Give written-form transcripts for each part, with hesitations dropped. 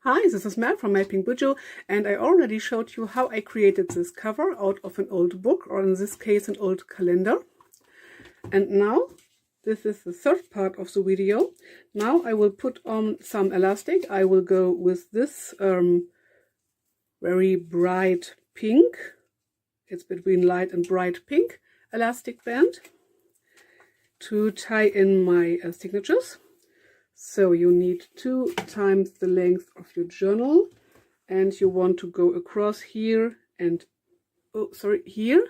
Hi, this is Mel from MelPinkJournals, and I already showed you how I created this cover out of an old book, or in this case an old calendar. And now, this is the third part of the video. Now I will put on some elastic. I will go with this very bright pink, it's between light and bright pink elastic band to tie in my signatures. So you need 2 times the length of your journal, and you want to go across here and here.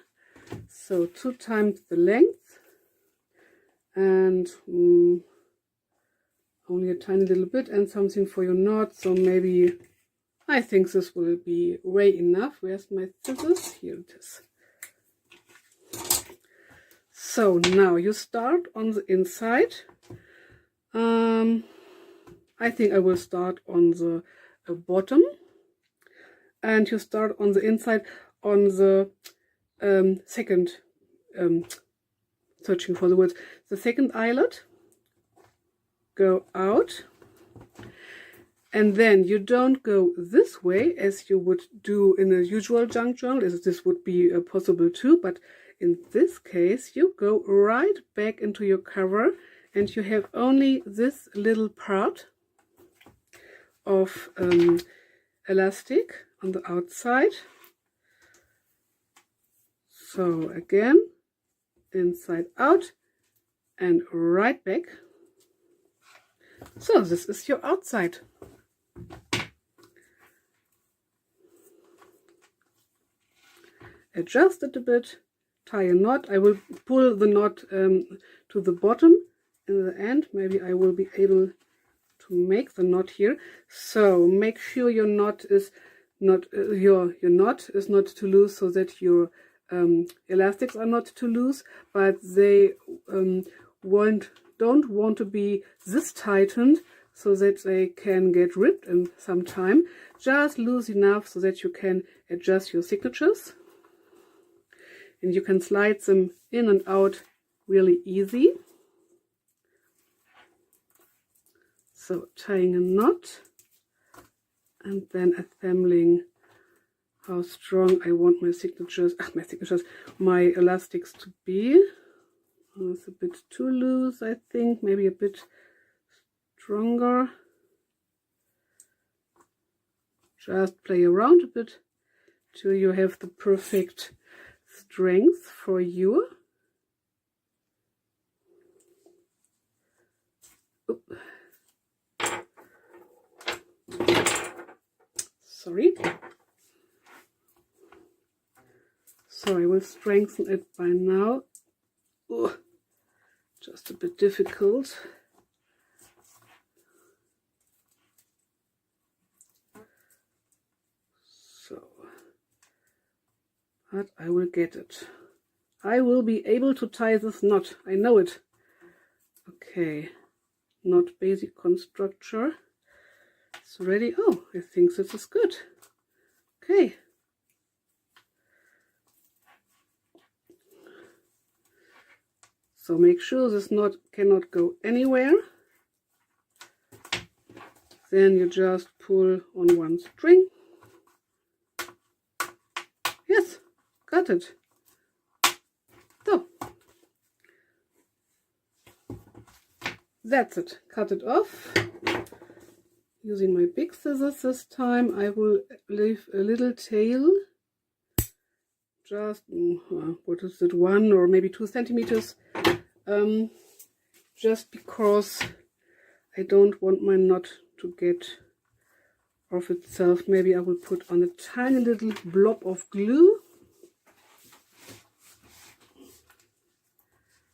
So 2 times the length and only a tiny little bit and something for your knot. So maybe I think this will be way enough. Where's my scissors? Here it is. So now you start on the inside. I think I will start on the bottom, and you start on the inside on the second, searching for the words, the second eyelet. Go out, and then you don't go this way as you would do in a usual junk journal. This would be possible too, but in this case you go right back into your cover, and you have only this little part of elastic on the outside. So again, inside out and right back. So this is your outside. Adjust it a bit, tie a knot. I will pull the knot to the bottom in the end. Maybe I will be able to make the knot here. So make sure your knot is not your knot is not too loose, so that your elastics are not too loose, but they don't want to be this tightened so that they can get ripped in some time. Just loose enough so that you can adjust your signatures, and you can slide them in and out really easy. So tying a knot and then assembling how strong I want my elastics to be. It's a bit too loose, I think, maybe a bit stronger. Just play around a bit till you have the perfect strength for you. Sorry. So I will strengthen it by now. Ooh, just a bit difficult. So, but I will get it. I will be able to tie this knot. I know it. Okay, knot basic constructor. It's ready. Oh, I think this is good. Okay. So make sure this knot cannot go anywhere. Then you just pull on one string. Yes, got it. So that's it. Cut it off. Using my big scissors this time, I will leave a little tail. Just, what is it, 1 or maybe 2 centimeters. Just because I don't want my knot to get off itself. Maybe I will put on a tiny little blob of glue.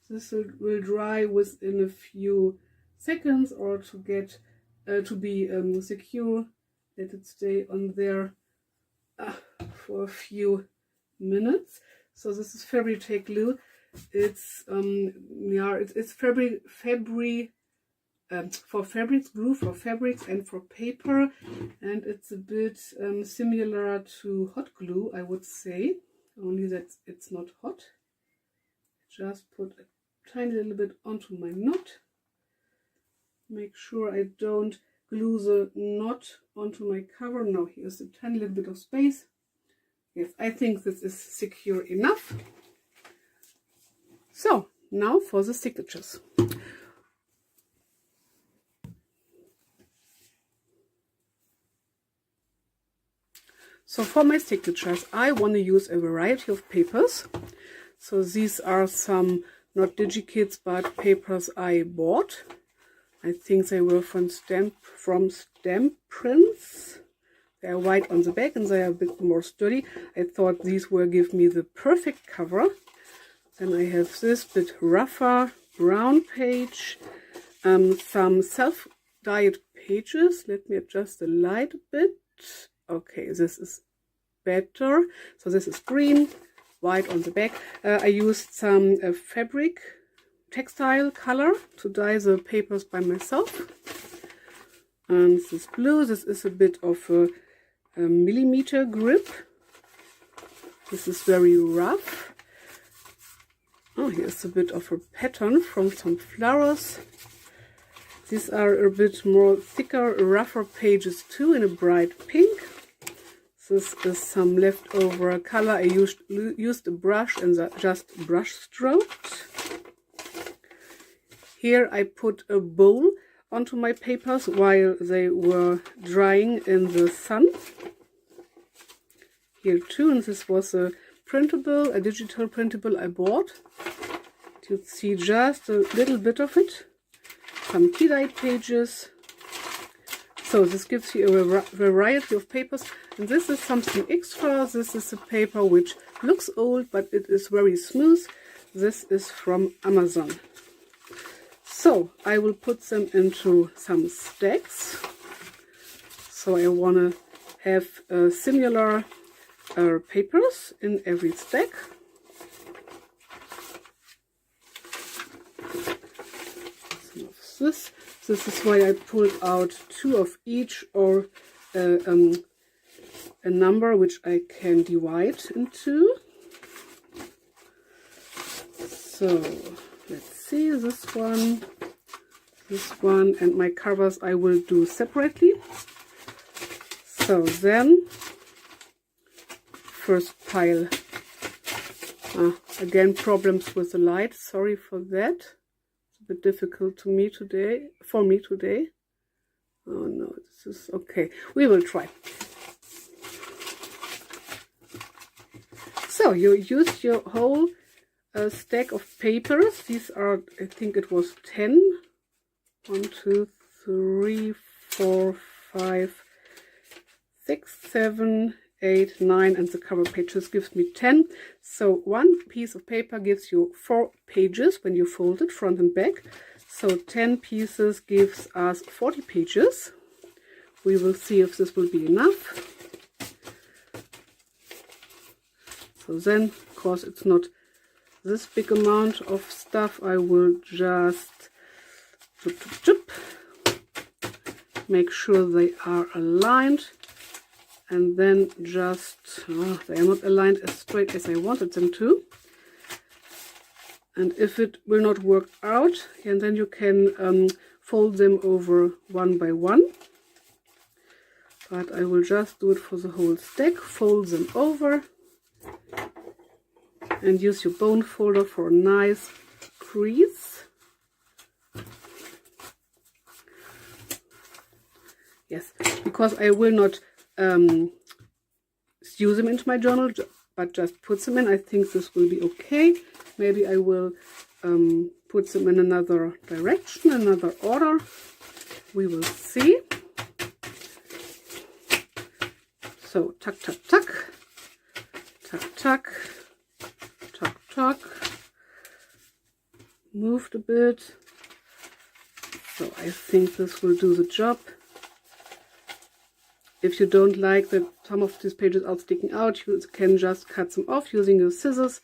This will dry within a few seconds, or to get to be secure. Let it stay on there for a few minutes. So this is Fabri-Tac glue. It's it's for fabrics, glue for fabrics and for paper, and it's a bit similar to hot glue, I would say, only that it's not hot. Just put a tiny little bit onto my knot. Make sure I don't glue the knot onto my cover. Now here's a tiny little bit of space. Yes, I think this is secure enough. So now for the signatures. So for my signatures, I want to use a variety of papers. So these are some, not DigiKits, but papers I bought. I think they were from stamp prints. They are white on the back and they are a bit more sturdy. I thought these will give me the perfect cover. Then I have this bit rougher brown page, some self-dyed pages. Let me adjust the light a bit. Okay, this is better. So this is green, white on the back. I used some fabric textile color to dye the papers by myself. And this is blue. This is a bit of a millimeter grip. This is very rough. Oh, here's a bit of a pattern from some flowers. These are a bit more thicker, rougher pages too, in a bright pink. This is some leftover color. I used a brush and just brush stroked. Here I put a bowl onto my papers while they were drying in the sun. Here too, and this was a digital printable I bought. You see just a little bit of it. Some tea-dyed pages. So this gives you a variety of papers. And this is something extra. This is a paper which looks old, but it is very smooth. This is from Amazon. So I will put them into some stacks. So I want to have similar papers in every stack. Some of this. This is why I pulled out 2 of each, or a number which I can divide into. So let's see, this one, and my covers I will do separately. So then, first pile. Again, problems with the light. Sorry for that. It's a bit difficult for me today. Oh no, this is okay. We will try. So you use your whole stack of papers. These are, I think it was 10. 1, 2, 3, 4, 5, 6, 7, 8, 9, and the cover pages gives me 10. So one piece of paper gives you 4 pages when you fold it front and back. So 10 pieces gives us 40 pages. We will see if this will be enough. So then, of course, it's not this big amount of stuff. I will just make sure they are aligned, and then just they are not aligned as straight as I wanted them to. And if it will not work out, and then you can fold them over one by one. But I will just do it for the whole stack. Fold them over and use your bone folder for a nice crease. Yes, because I will not use them into my journal, but just put them in. I think this will be okay. Maybe I will put them in another direction, another order. We will see. So tuck, tuck, tuck, tuck, tuck, tuck, tuck. Moved a bit. So I think this will do the job. If you don't like that some of these pages are sticking out, you can just cut them off using your scissors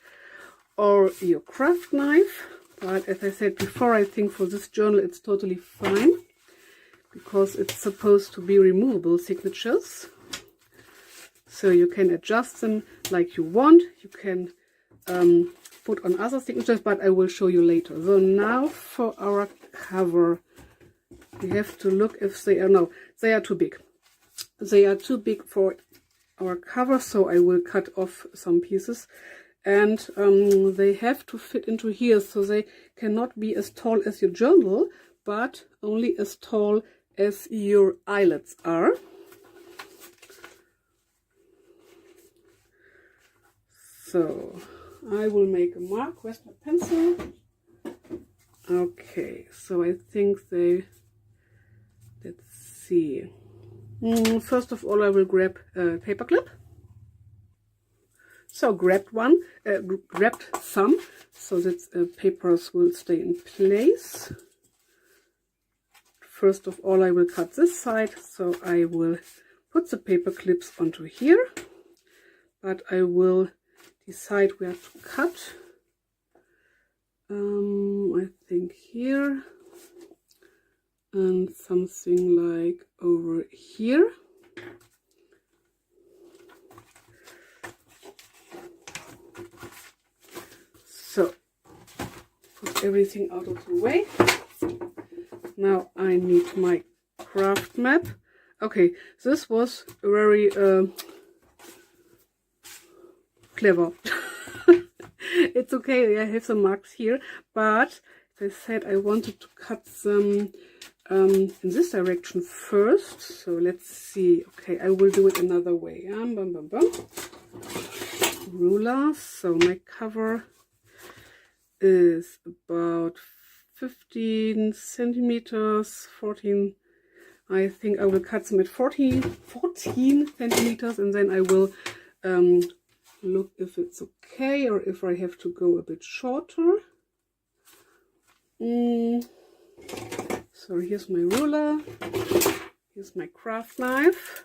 or your craft knife. But as I said before, I think for this journal it's totally fine, because it's supposed to be removable signatures. So you can adjust them like you want. You can put on other signatures, but I will show you later. So now for our cover We have to look if they are, no, they are too big. They are too big for our cover, so I will cut off some pieces. And they have to fit into here, so they cannot be as tall as your journal, but only as tall as your eyelets are. So I will make a mark. Where's my pencil? Okay, so I think they, let's see. First of all, I will grab a paper clip. So grabbed some, so that papers will stay in place. First of all, I will cut this side, so I will put the paper clips onto here, but I will decide where to cut. I think here, and something like over here. So, put everything out of the way. Now I need my craft map. Okay, this was very clever. It's okay, I have some marks here, but as I said, I wanted to cut them in this direction first. So let's see. Okay, I will do it another way. Ruler. So my cover is about 15 centimeters, 14. I think I will cut them at 14 centimeters, and then I will look if it's okay or if I have to go a bit shorter. So here's my ruler, here's my craft knife.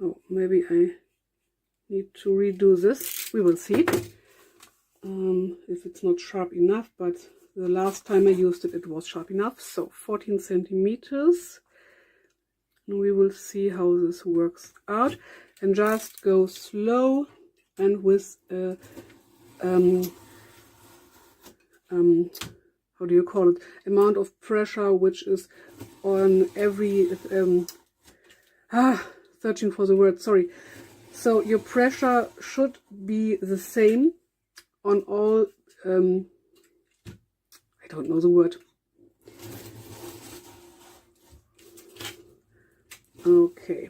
Oh, maybe I need to redo this. We will see if it's not sharp enough, but the last time I used it, it was sharp enough. So 14 centimeters. And we will see how this works out. And just go slow and with how do you call it, amount of pressure which is on every searching for the word, sorry. So your pressure should be the same on all I don't know the word. Okay.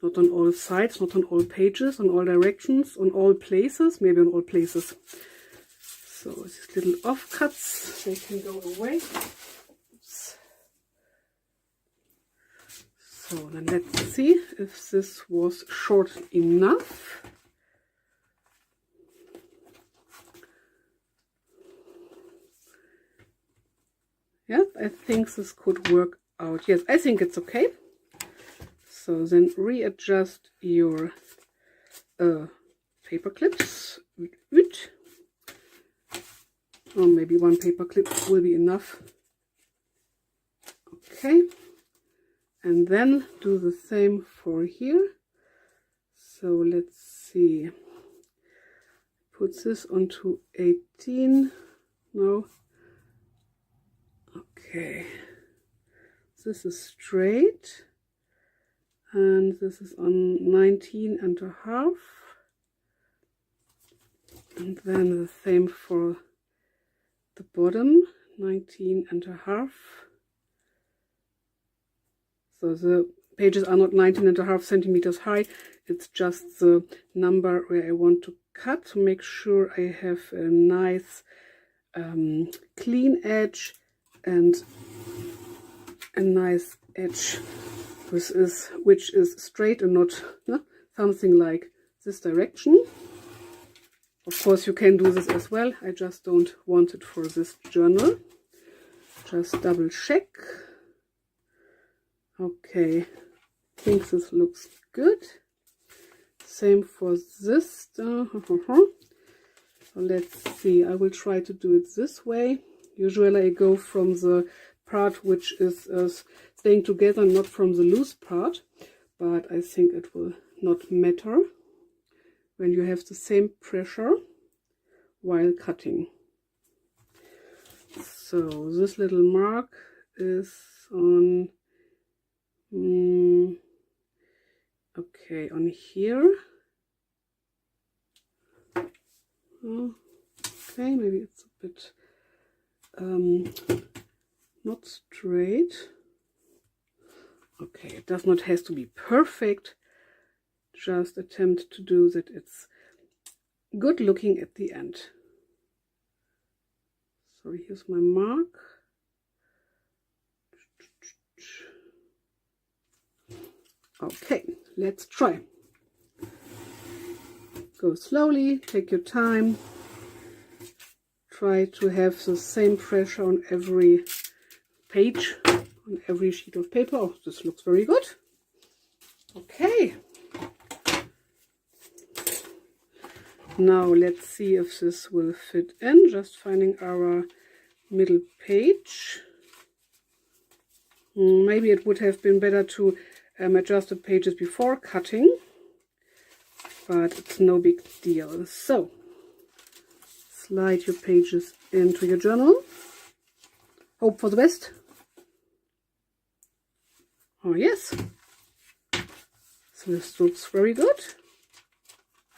Not on all sides, not on all pages, on all directions, on all places, maybe on all places. So these little offcuts, they can go away. Oops. So then let's see if this was short enough. Yeah, I think this could work out. Yes, I think it's okay. So then readjust your paper clips. Or maybe one paper clip will be enough. Okay. And then do the same for here. So let's see. Put this onto 18. No. Okay. This is straight. And this is on 19.5. And then the same for the bottom, 19.5. So the pages are not 19.5 centimeters high. It's just the number where I want to cut to make sure I have a nice clean edge and a nice edge which is straight and not something like this direction. Of course you can do this as well. I just don't want it for this journal. Just double check. Okay, I think this looks good. Same for this. So let's see, I will try to do it this way. Usually I go from the part which is staying together, not from the loose part, but I think it will not matter when you have the same pressure while cutting. So this little mark is on, okay, on here. Okay, maybe it's a bit not straight. Okay, it does not have to be perfect. Just attempt to do that it's good looking at the end. So here's my mark. Okay, let's try. Go slowly, take your time. Try to have the same pressure on every page, on every sheet of paper. Oh, this looks very good. Okay. Now let's see if this will fit in. Just finding our middle page. Maybe it would have been better to adjust the pages before cutting, but it's no big deal. So slide your pages into your journal. Hope for the best. Oh yes, so this looks very good.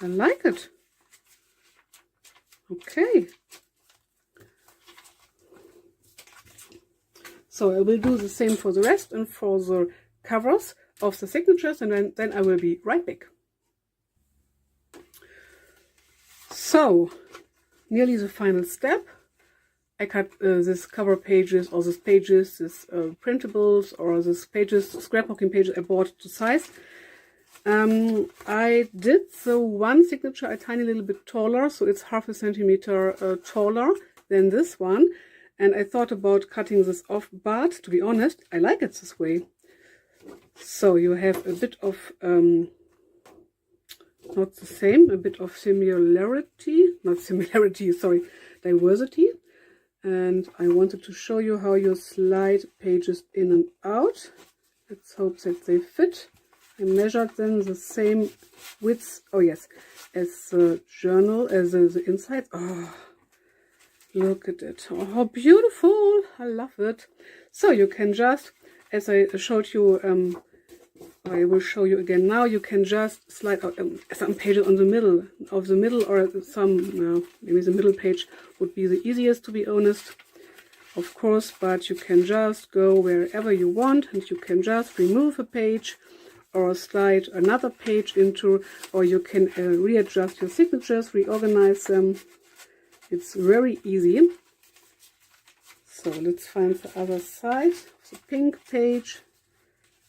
I like it. Okay, so I will do the same for the rest and for the covers of the signatures, and then I will be right back. So nearly the final step. I cut this cover pages, or these pages, this printables, or these pages, scrapbooking pages I bought to size. I did the one signature a tiny little bit taller, so it's half a centimeter taller than this one, and I thought about cutting this off, but to be honest, I like it this way. So you have a bit of not the same, a bit of similarity, not similarity, sorry, diversity. And I wanted to show you how you slide pages in and out. Let's hope that they fit. I measured them the same width, oh yes, as the journal, as the inside. Oh, look at it. Oh, how beautiful. I love it. So you can just, as I showed you, I will show you again now, you can just slide out some pages on the middle of the middle, or some, maybe the middle page would be the easiest, to be honest, of course, but you can just go wherever you want, and you can just remove a page or slide another page into, or you can readjust your signatures, reorganize them. It's very easy. So let's find the other side, the pink page.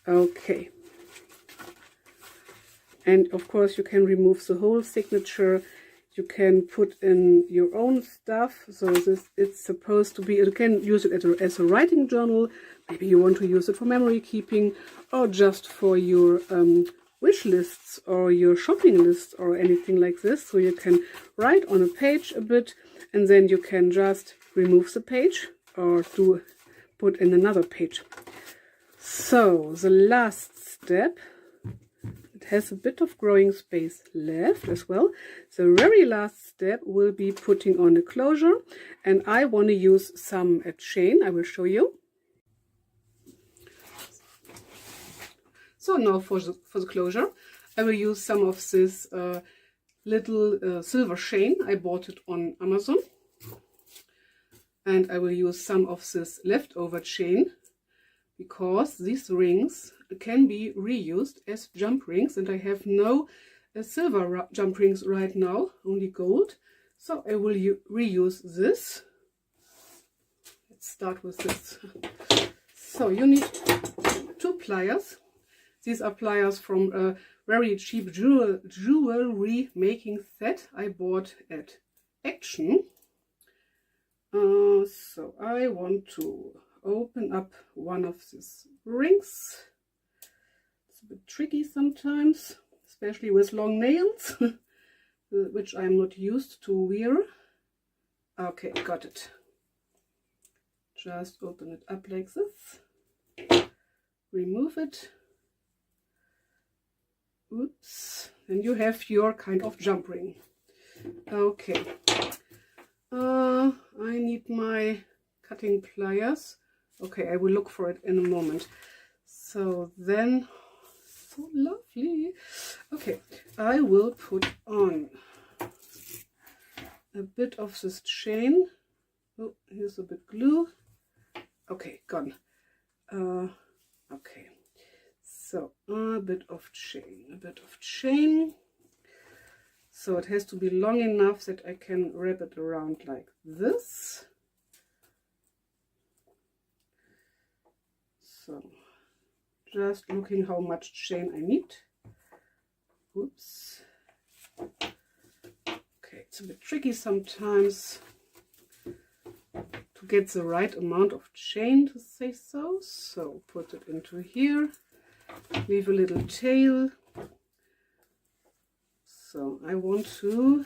Okay. And of course you can remove the whole signature. You can put in your own stuff. So this, it's supposed to be, you can use it as a writing journal. Maybe you want to use it for memory keeping, or just for your wish lists or your shopping lists or anything like this. So you can write on a page a bit, and then you can just remove the page or put in another page. So the last step, it has a bit of growing space left as well. The very last step will be putting on a closure, and I want to use some chain. I will show you. So now for the closure, I will use some of this little silver chain. I bought it on Amazon. And I will use some of this leftover chain, because these rings can be reused as jump rings, and I have no silver jump rings right now, only gold. So I will reuse this. Let's start with this. So you need 2 pliers. These are pliers from a very cheap jewelry making set I bought at Action. So I want to open up one of these rings. It's a bit tricky sometimes, especially with long nails, which I'm not used to wear. Okay, got it. Just open it up like this. Remove it. Oops. And you have your kind of jump ring. Okay. I need my cutting pliers. Okay, I will look for it in a moment. So then, so lovely. Okay, I will put on a bit of this chain. Oh, here's a bit glue. Okay, gone. Okay, so a bit of chain, so it has to be long enough that I can wrap it around like this. So just looking how much chain I need. Oops. Okay, it's a bit tricky sometimes to get the right amount of chain, to say so. So put it into here, leave a little tail. So I want to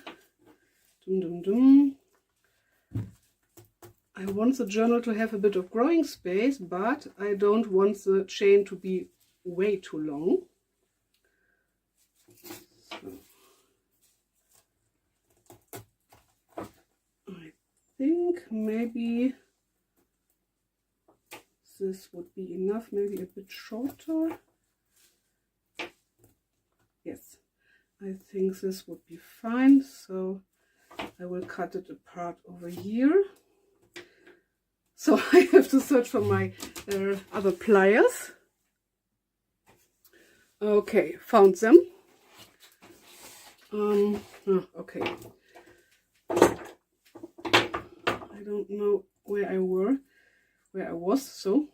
I want the journal to have a bit of growing space, but I don't want the chain to be way too long. So I think maybe this would be enough, maybe a bit shorter. Yes, I think this would be fine. So I will cut it apart over here. So I have to search for my other pliers. Okay, found them. Okay. I don't know where I was. So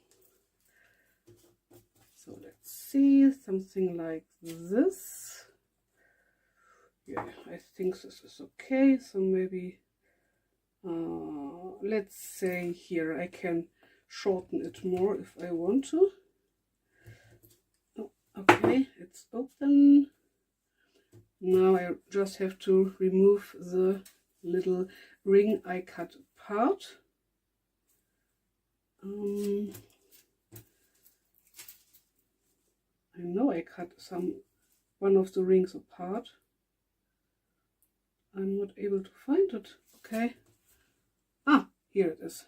let's see, something like this. Yeah, I think this is okay. So maybe let's say here I can shorten it more if I want to. Oh, okay, it's open. Now I just have to remove the little ring I cut apart. I know I cut one of the rings apart. I'm not able to find it. Okay. Ah, here it is.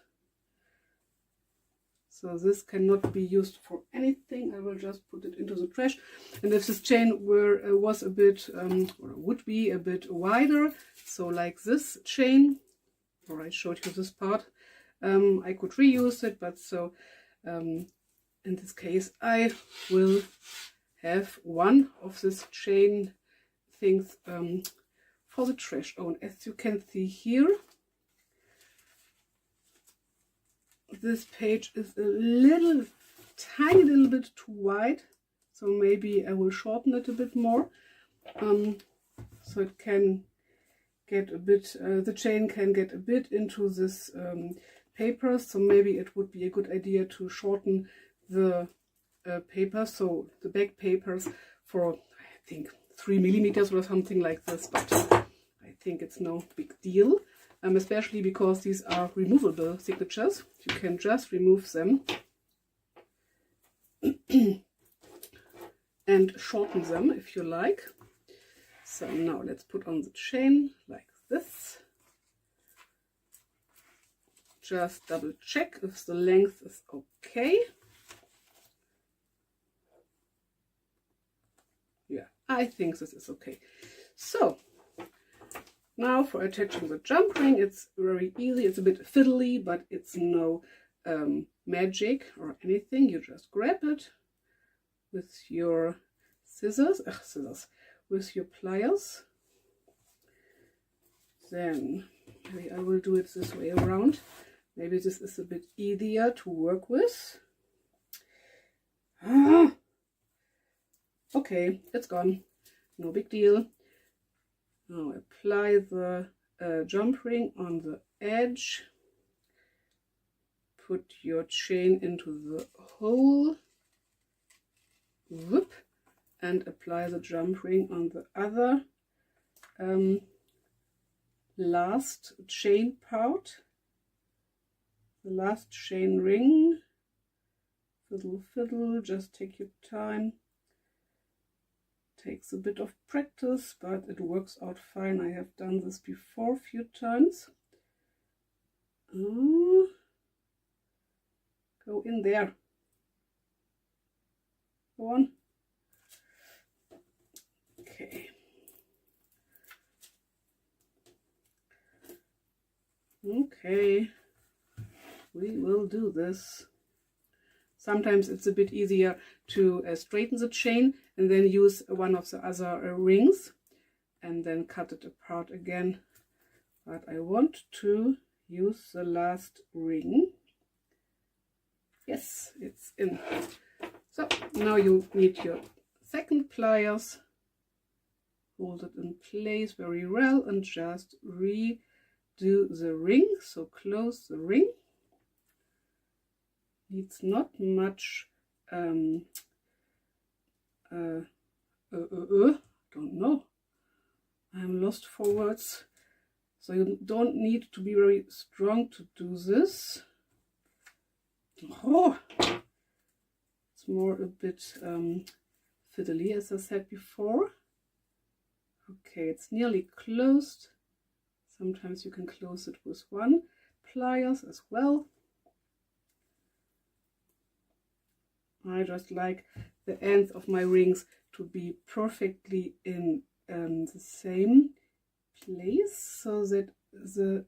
So this cannot be used for anything. I will just put it into the trash. And if this chain was a bit, or would be a bit wider, so like this chain, or I showed you this part, I could reuse it. But so in this case, I will have one of this chain things for the trash. Oh, and as you can see here, this page is a tiny little bit too wide, so maybe I will shorten it a bit more, so it can get a bit, the chain can get a bit into this paper. So maybe it would be a good idea to shorten the paper, so the back papers, for I think 3 millimeters or something like this, but I think it's no big deal. Especially because these are removable signatures. You can just remove them and shorten them if you like. So now let's put on the chain like this. Just double check if the length is okay. Yeah, I think this is okay. So now for attaching the jump ring, it's very easy. It's a bit fiddly, but it's no magic or anything. You just grab it with your with your pliers. Then maybe I will do it this way around. Maybe this is a bit easier to work with. Okay, it's gone. No big deal. Now apply the jump ring on the edge. Put your chain into the hole. Whoop, and apply the jump ring on the other last chain part. The last chain ring. Fiddle, fiddle, just take your time. Takes a bit of practice, but it works out fine. I have done this before a few times. Go in there. Go on. Okay. Okay. We will do this. Sometimes it's a bit easier to straighten the chain and then use one of the other rings and then cut it apart again. But I want to use the last ring. Yes, it's in. So now you need your second pliers. Hold it in place very well and just redo the ring. So close the ring. Needs not much don't know. I'm lost for words. So you don't need to be very strong to do this. Oh, it's more a bit fiddly, as I said before. Okay, it's nearly closed. Sometimes you can close it with one pliers as well. I just like the ends of my rings to be perfectly in the same place, so that the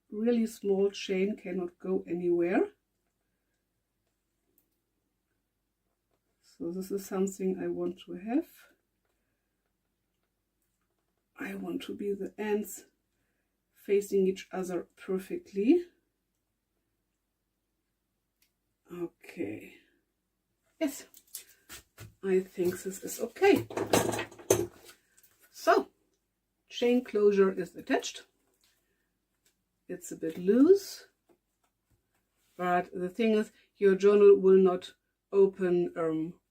really small chain cannot go anywhere. So this is something I want to have. I want to be the ends facing each other perfectly. Okay. Yes, I think this is okay. So, chain closure is attached. It's a bit loose, but the thing is, your journal will not open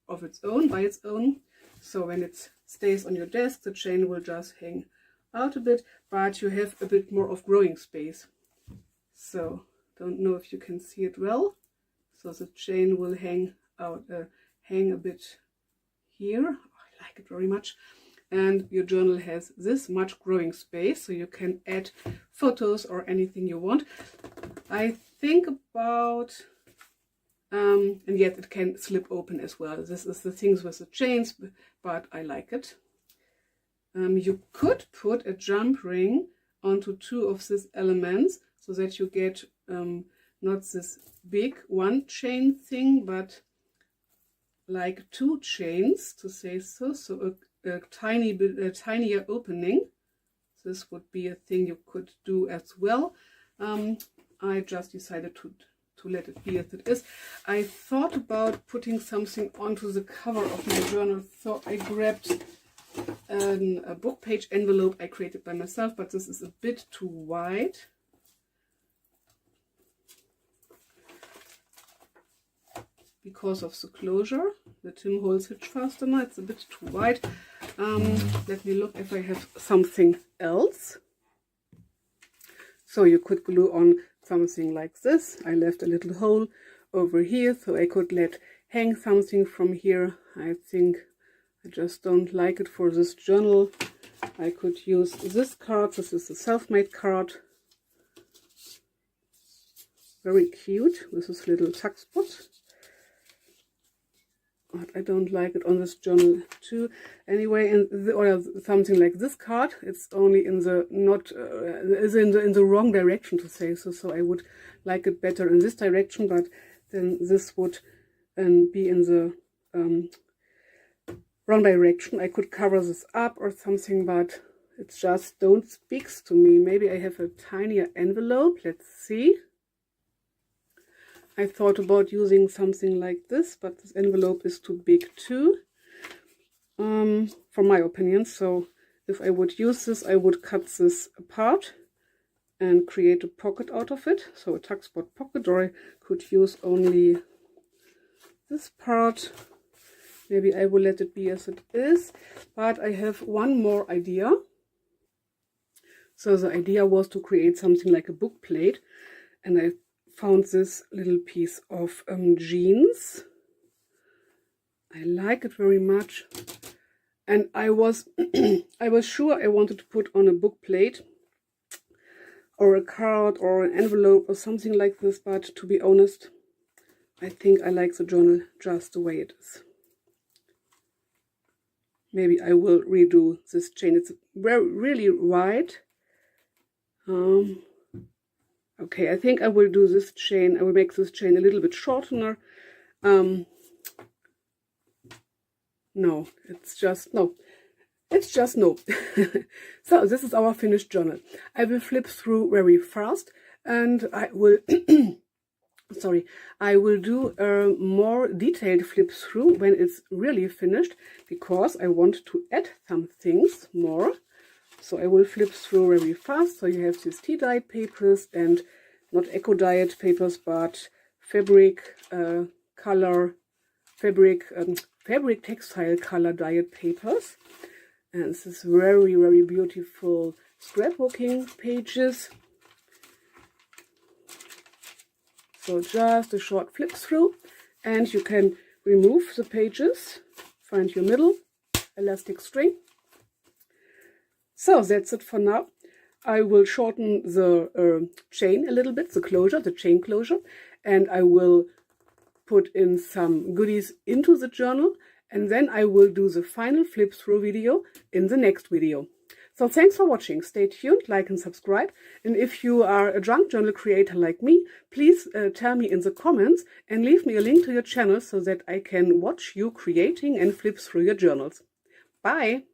of its own, by its own. So when it stays on your desk, the chain will just hang out a bit, but you have a bit more of growing space. So, don't know if you can see it well. So the chain will hang out, hang a bit here. Oh, I like it very much. And your journal has this much growing space, so you can add photos or anything you want. I think about, and yet it can slip open as well. This is the things with the chains, but I like it. You could put a jump ring onto two of these elements so that you get not this big one chain thing, but like two chains, to say so. So a tiny bit, a tinier opening. This would be a thing you could do as well. I just decided to let it be as it is. I thought about putting something onto the cover of my journal, so I grabbed a book page envelope I created by myself, but this is a bit too wide. Because of the closure, the Tim Holtz hitch fastener, it's a bit too wide. Let me look if I have something else. So you could glue on something like this. I left a little hole over here, so I could hang something from here. I think I just don't like it for this journal. I could use this card. This is a self-made card. Very cute with this little tuck spot. But I don't like it on this journal too. Anyway, or something like this card, it's only in the is in the wrong direction, to say so. So I would like it better in this direction, but then this would be in the wrong direction. I could cover this up or something, but it just don't speaks to me. Maybe I have a tinier envelope. Let's see. I thought about using something like this, but this envelope is too big too, for my opinion. So if I would use this, I would cut this apart and create a pocket out of it. So a tuck spot pocket, or I could use only this part. Maybe I will let it be as it is, but I have one more idea. So the idea was to create something like a book plate, and I found this little piece of jeans. I like it very much, and I was I was sure I wanted to put on a book plate or a card or an envelope or something like this, but to be honest, I think I like the journal just the way it is. Maybe I will redo this chain. It's really wide. Okay, I think I will do this chain. I will make this chain a little bit shorter. No, it's just no. It's just no. So this is our finished journal. I will flip through very fast, and I will sorry, I will do a more detailed flip through when it's really finished, because I want to add some things more. So I will flip through very fast. So you have these tea-dyed papers, and not eco-dyed papers, but fabric fabric textile color dyed papers. And this is very, very beautiful scrapbooking pages. So just a short flip through, and you can remove the pages, find your middle, elastic string. So that's it for now. I will shorten the chain a little bit, the chain closure, and I will put in some goodies into the journal, and then I will do the final flip through video in the next video. So thanks for watching. Stay tuned, like and subscribe. And if you are a junk journal creator like me, please tell me in the comments and leave me a link to your channel so that I can watch you creating and flip through your journals. Bye!